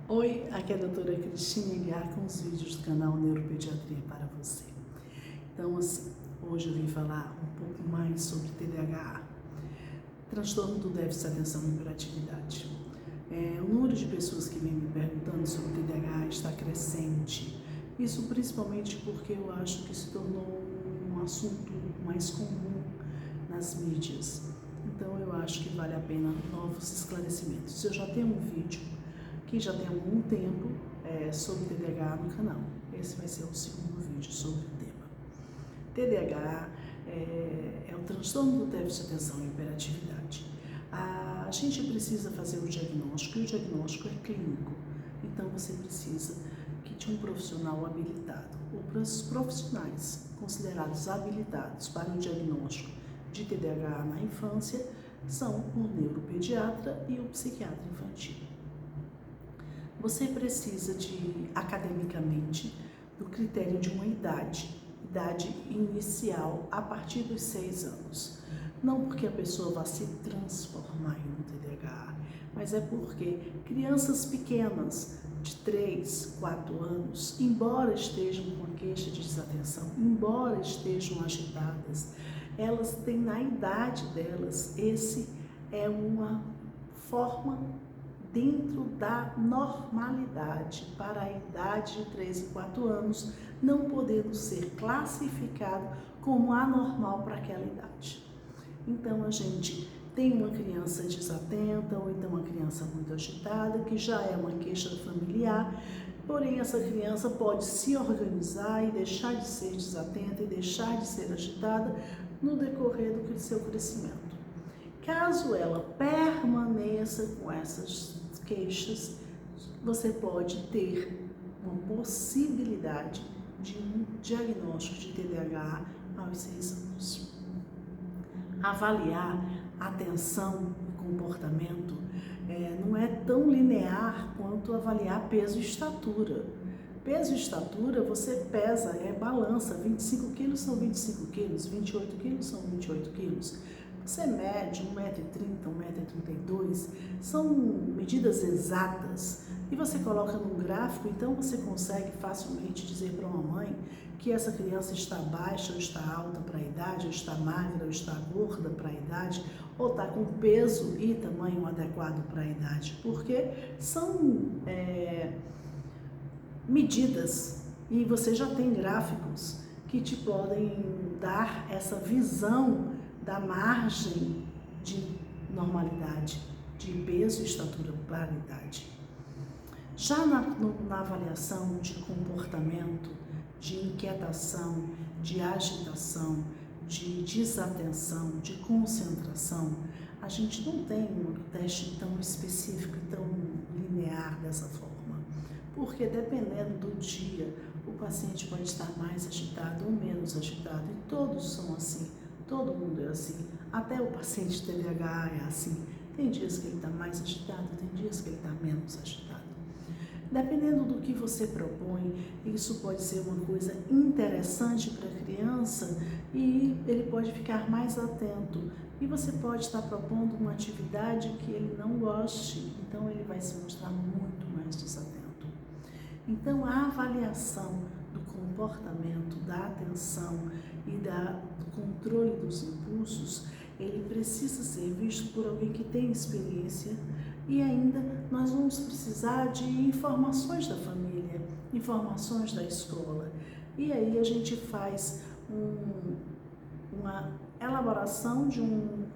Oi, aqui é a doutora Cristina Aguiar com os vídeos do canal Neuropediatria para você. Então, hoje eu vim falar um pouco mais sobre TDAH, transtorno do déficit de atenção e hiperatividade. O número de pessoas que vêm me perguntando sobre TDAH está crescente. Isso principalmente porque eu acho que se tornou um assunto mais comum nas mídias. Então, eu acho que vale a pena novos esclarecimentos. Eu já tenho um vídeo que já tem algum tempo sobre TDAH no canal. Esse vai ser o segundo vídeo sobre o tema. TDAH é o transtorno do déficit de atenção e hiperatividade. A gente precisa fazer o diagnóstico e o diagnóstico é clínico. Então você precisa de um profissional habilitado. Os profissionais considerados habilitados para o diagnóstico de TDAH na infância são o neuropediatra e o psiquiatra infantil. Você precisa academicamente, do critério de uma idade inicial a partir dos 6 anos. Não porque a pessoa vá se transformar em um TDAH, mas é porque crianças pequenas, de 3, 4 anos, embora estejam com queixa de desatenção, embora estejam agitadas, elas têm na idade delas, esse é uma forma dentro da normalidade para a idade de 3 e 4 anos, não podendo ser classificado como anormal para aquela idade. Então a gente tem uma criança desatenta ou então uma criança muito agitada, que já é uma queixa familiar, porém essa criança pode se organizar e deixar de ser desatenta e deixar de ser agitada no decorrer do seu crescimento. Caso ela permaneça com essas queixas, você pode ter uma possibilidade de um diagnóstico de TDAH aos 6 anos. Avaliar atenção e comportamento não é tão linear quanto avaliar peso e estatura. Peso e estatura você pesa, balança, 25 quilos são 25 quilos, 28 quilos são 28 quilos. Você mede 1,30 m, 1,32 m, são medidas exatas e você coloca num gráfico, então você consegue facilmente dizer para uma mãe que essa criança está baixa ou está alta para a idade, ou está magra ou está gorda para a idade, ou está com peso e tamanho adequado para a idade, porque são medidas e você já tem gráficos que te podem dar essa visão da margem de normalidade, de peso e estatura para a idade. Já na avaliação de comportamento, de inquietação, de agitação, de desatenção, de concentração, a gente não tem um teste tão específico e tão linear dessa forma, porque dependendo do dia, o paciente pode estar mais agitado ou menos agitado, e todos são assim. Todo mundo é assim, até o paciente TDAH é assim. Tem dias que ele está mais agitado, tem dias que ele está menos agitado. Dependendo do que você propõe, isso pode ser uma coisa interessante para a criança e ele pode ficar mais atento. E você pode estar propondo uma atividade que ele não goste, então ele vai se mostrar muito mais desatento. Então, a avaliação do comportamento, da atenção e do controle dos impulsos, ele precisa ser visto por alguém que tem experiência e ainda nós vamos precisar de informações da família, informações da escola. E aí a gente faz uma elaboração de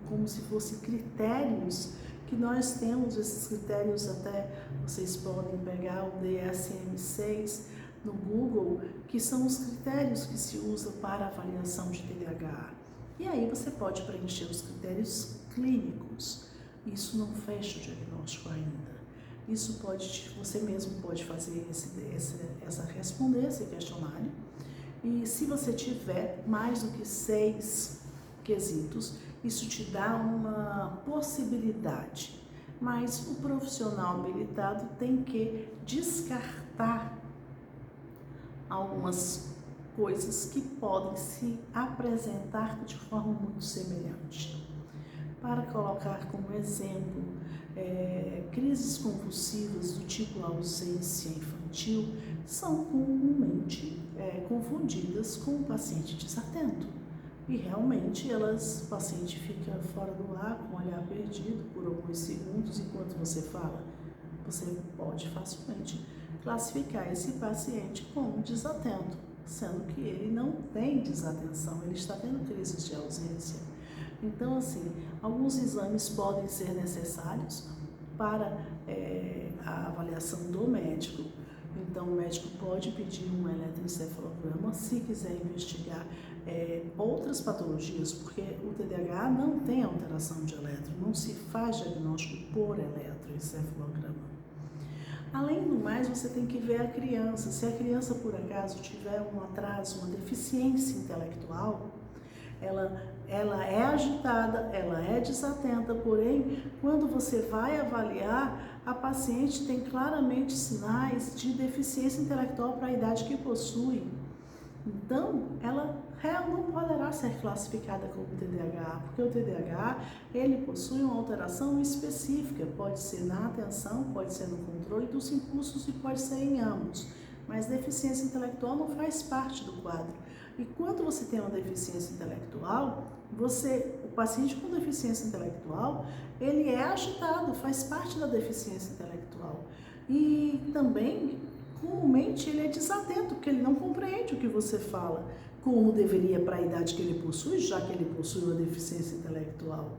como se fosse critérios, que nós temos esses critérios, até vocês podem pegar o DSM-6 no Google, que são os critérios que se usam para avaliação de TDAH. E aí você pode preencher os critérios clínicos. Isso não fecha o diagnóstico ainda. Isso você mesmo pode fazer responder esse questionário. E se você tiver mais do que 6 quesitos, isso te dá uma possibilidade. Mas o profissional habilitado tem que descartar algumas coisas que podem se apresentar de forma muito semelhante. Para colocar como exemplo, crises convulsivas do tipo ausência infantil são comumente confundidas com o paciente desatento. E realmente o paciente fica fora do ar, com o olhar perdido por alguns segundos enquanto você fala. Você pode facilmente classificar esse paciente como desatento, sendo que ele não tem desatenção, ele está tendo crises de ausência. Então, assim, alguns exames podem ser necessários para a avaliação do médico. Então, o médico pode pedir um eletroencefalograma se quiser investigar outras patologias, porque o TDAH não tem alteração de eletro, não se faz diagnóstico por eletroencefalograma. Além do mais, você tem que ver a criança. Se a criança, por acaso, tiver um atraso, uma deficiência intelectual, ela é agitada, ela é desatenta, porém, quando você vai avaliar, a paciente tem claramente sinais de deficiência intelectual para a idade que possui. Então, ela não poderá ser classificada como TDAH, porque o TDAH, ele possui uma alteração específica, pode ser na atenção, pode ser no controle dos impulsos e pode ser em ambos, mas deficiência intelectual não faz parte do quadro. E quando você tem uma deficiência intelectual, o paciente com deficiência intelectual, ele é agitado, faz parte da deficiência intelectual. E também, comumente, ele é desatento, porque ele não compreende o que você fala, como deveria para a idade que ele possui, já que ele possui uma deficiência intelectual.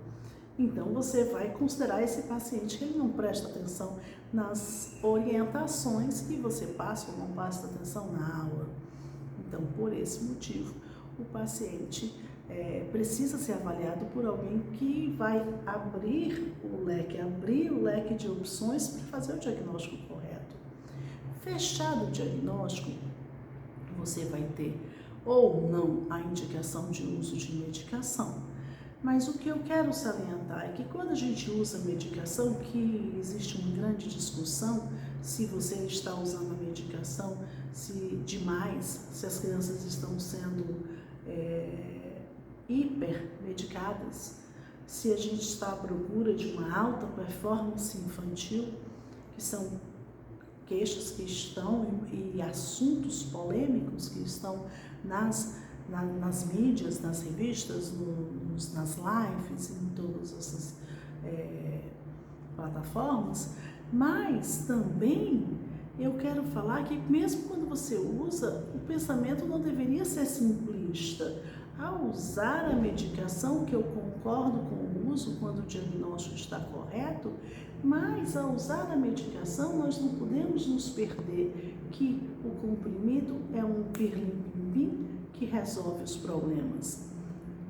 Então, você vai considerar esse paciente que ele não presta atenção nas orientações que você passa ou não presta atenção na aula. Então, por esse motivo, o paciente precisa ser avaliado por alguém que vai abrir o leque de opções para fazer o diagnóstico correto. Fechado o diagnóstico, você vai ter ou não a indicação de uso de medicação. Mas o que eu quero salientar é que quando a gente usa medicação, que existe uma grande discussão se você está usando a medicação demais, se as crianças estão sendo hipermedicadas, se a gente está à procura de uma alta performance infantil, que são queixas que estão e assuntos polêmicos que estão nas mídias, nas revistas, nas lives, em todas essas plataformas, mas também eu quero falar que mesmo quando você usa, o pensamento não deveria ser simplista. Ao usar a medicação, que eu concordo com o uso quando o diagnóstico está correto, mas ao usar a medicação nós não podemos nos perder que o comprimido é um pirlim-pim-pim que resolve os problemas.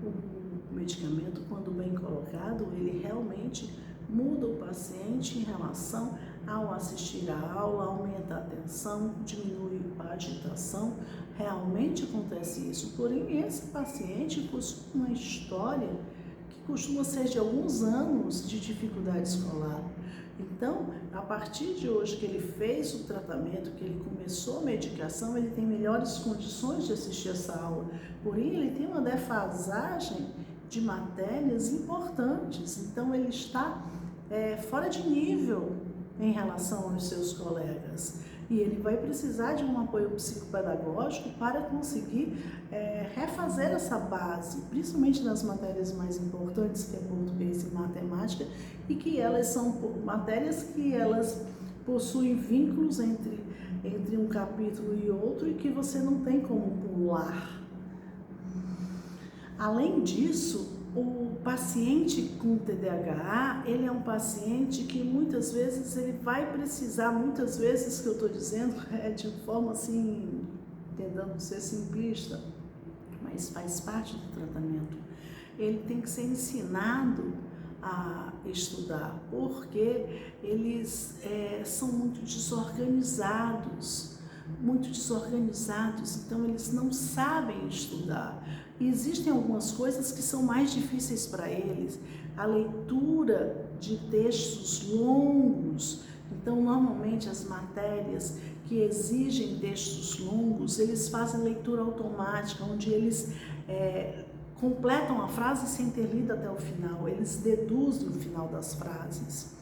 O medicamento, quando bem colocado, ele realmente muda o paciente em relação ao assistir à aula, aumenta a atenção, diminui a agitação, realmente acontece isso. Porém, esse paciente possui uma história que costuma ser de alguns anos de dificuldade escolar. Então, a partir de hoje que ele fez o tratamento, que ele começou a medicação, ele tem melhores condições de assistir essa aula. Porém, ele tem uma defasagem de matérias importantes. Então, ele está fora de nível em relação aos seus colegas. E ele vai precisar de um apoio psicopedagógico para conseguir refazer essa base, principalmente nas matérias mais importantes, que é português e matemática, e que elas são matérias que elas possuem vínculos entre um capítulo e outro e que você não tem como pular. Além disso, o paciente com TDAH, ele é um paciente que muitas vezes ele vai precisar, muitas vezes que eu estou dizendo de forma assim, tentando ser simplista, mas faz parte do tratamento. Ele tem que ser ensinado a estudar, porque eles são muito desorganizados, então eles não sabem estudar. E existem algumas coisas que são mais difíceis para eles, a leitura de textos longos. Então, normalmente, as matérias que exigem textos longos, eles fazem leitura automática, onde eles completam a frase sem ter lido até o final, eles deduzem o final das frases.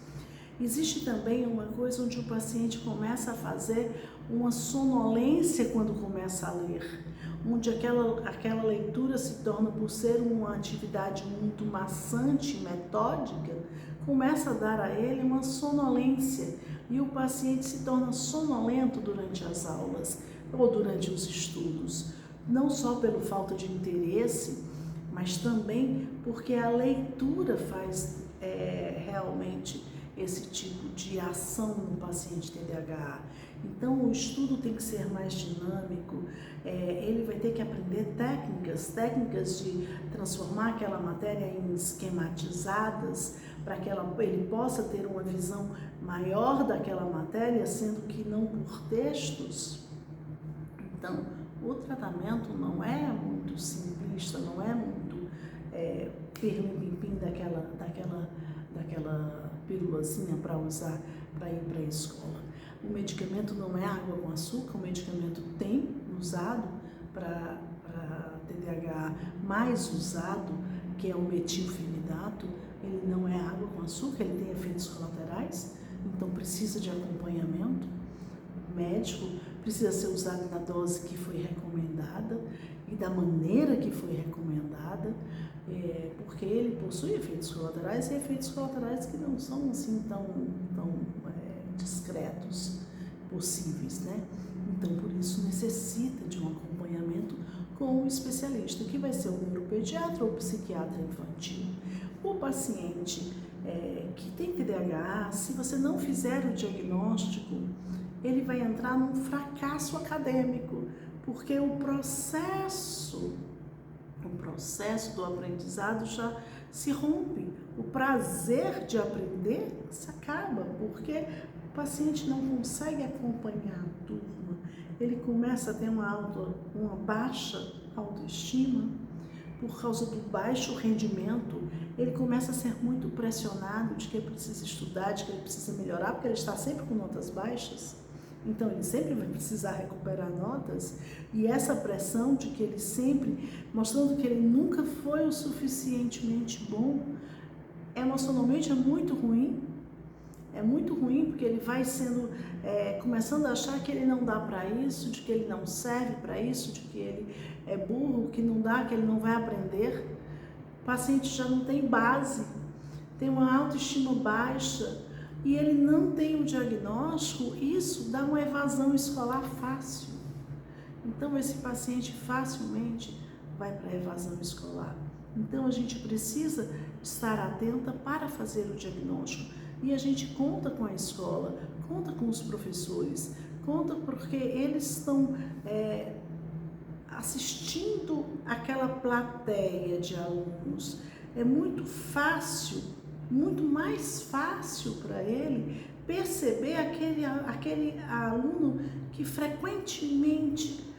Existe também uma coisa onde o paciente começa a fazer uma sonolência quando começa a ler, onde aquela leitura se torna, por ser uma atividade muito maçante, metódica, começa a dar a ele uma sonolência e o paciente se torna sonolento durante as aulas ou durante os estudos, não só pela falta de interesse, mas também porque a leitura faz realmente esse tipo de ação no paciente TDAH. Então, o estudo tem que ser mais dinâmico, ele vai ter que aprender técnicas de transformar aquela matéria em esquematizadas, para que ele possa ter uma visão maior daquela matéria, sendo que não por textos. Então, o tratamento não é muito simplista, não é muito pirlim-pim-pim daquela pílulazinha para usar para ir para a escola. O medicamento não é água com açúcar, o medicamento tem usado para TDAH, mais usado, que é o metilfenidato, ele não é água com açúcar, ele tem efeitos colaterais, então precisa de acompanhamento médico, precisa ser usado na dose que foi recomendada e da maneira que foi recomendada, porque ele possui efeitos colaterais e efeitos colaterais que não são assim tão discretos possíveis, né? Então, por isso, necessita de um acompanhamento com o especialista, que vai ser o neuropediatra ou o psiquiatra infantil. O paciente que tem TDAH, se você não fizer o diagnóstico, ele vai entrar num fracasso acadêmico, porque o processo do aprendizado já se rompe. O prazer de aprender se acaba, porque o paciente não consegue acompanhar a turma. Ele começa a ter uma baixa autoestima por causa do baixo rendimento. Ele começa a ser muito pressionado de que ele precisa estudar, de que ele precisa melhorar, porque ele está sempre com notas baixas. Então, ele sempre vai precisar recuperar notas, e essa pressão de que ele sempre, mostrando que ele nunca foi o suficientemente bom, emocionalmente é muito ruim porque ele vai começando a achar que ele não dá para isso, de que ele não serve para isso, de que ele é burro, que não dá, que ele não vai aprender. O paciente já não tem base, tem uma autoestima baixa, e ele não tem o diagnóstico, isso dá uma evasão escolar fácil. Então, esse paciente facilmente vai para a evasão escolar. Então, a gente precisa estar atenta para fazer o diagnóstico. E a gente conta com a escola, conta com os professores, conta porque eles estão assistindo aquela plateia de alunos. É muito fácil, muito mais fácil para ele perceber aquele aluno que frequentemente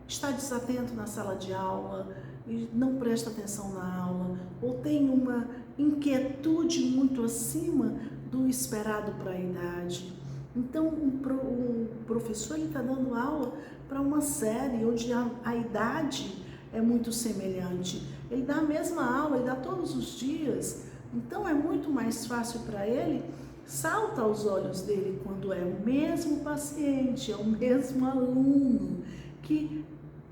está desatento na sala de aula e não presta atenção na aula, ou tem uma inquietude muito acima do esperado para a idade. Então, o professor está dando aula para uma série onde a idade é muito semelhante. Ele dá a mesma aula, ele dá todos os dias. Então, é muito mais fácil para ele, salta aos olhos dele quando é o mesmo paciente, é o mesmo aluno, que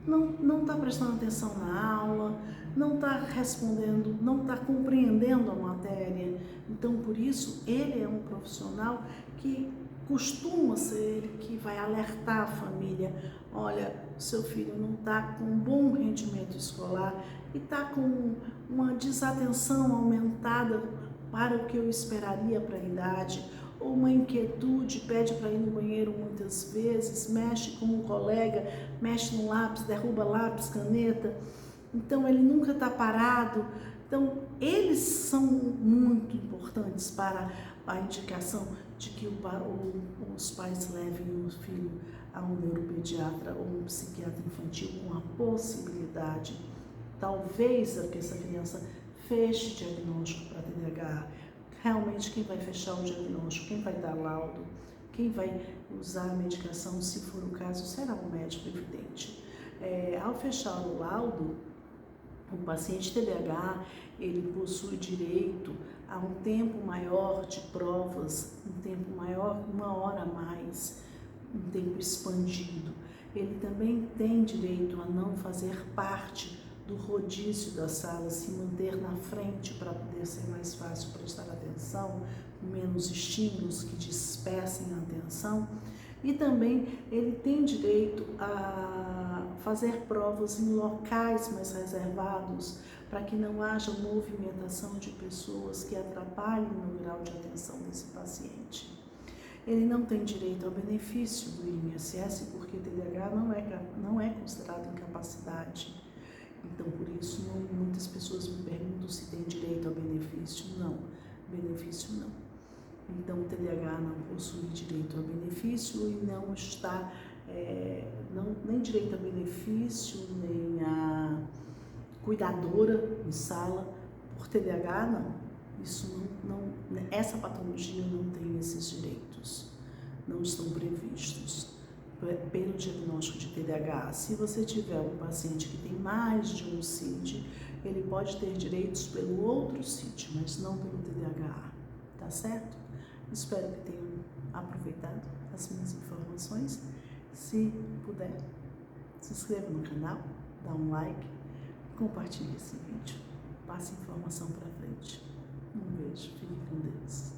não está prestando atenção na aula, não está respondendo, não está compreendendo a matéria. Então, por isso, ele é um profissional que costuma ser ele que vai alertar a família: olha, seu filho não está com um bom rendimento escolar e está com uma desatenção aumentada para o que eu esperaria para a idade, ou uma inquietude, pede para ir no banheiro muitas vezes, mexe com um colega, mexe no lápis, derruba lápis, caneta, então ele nunca está parado. Então, eles são muito importantes para a indicação de que os pais levem o filho a um neuropediatra ou um psiquiatra infantil, com a possibilidade, talvez, que essa criança feche diagnóstico para TDAH. Realmente, quem vai fechar o diagnóstico, quem vai dar laudo, quem vai usar a medicação, se for o caso, será um médico evidente. Ao fechar o laudo, o paciente TDAH, ele possui direito há um tempo maior de provas, um tempo maior, 1 hora a mais, um tempo expandido. Ele também tem direito a não fazer parte do rodízio da sala, se manter na frente para poder ser mais fácil prestar atenção, menos estímulos que dispersem a atenção. E também ele tem direito a fazer provas em locais mais reservados, para que não haja movimentação de pessoas que atrapalhem no grau de atenção desse paciente. Ele não tem direito ao benefício do INSS, porque TDAH não é considerado incapacidade. Então, por isso, muitas pessoas me perguntam se tem direito ao benefício. Não, benefício não. Então, o TDAH não possui direito ao benefício e não está, nem direito ao benefício, nem a cuidadora em sala. Por TDAH, não. Essa patologia não tem esses direitos, não estão previstos pelo diagnóstico de TDAH. Se você tiver um paciente que tem mais de um CID, ele pode ter direitos pelo outro CID, mas não pelo TDAH, tá certo? Espero que tenham aproveitado as minhas informações. Se puder, se inscreva no canal, dá um like, compartilhe esse vídeo, passe informação para frente. Um beijo, fique com Deus.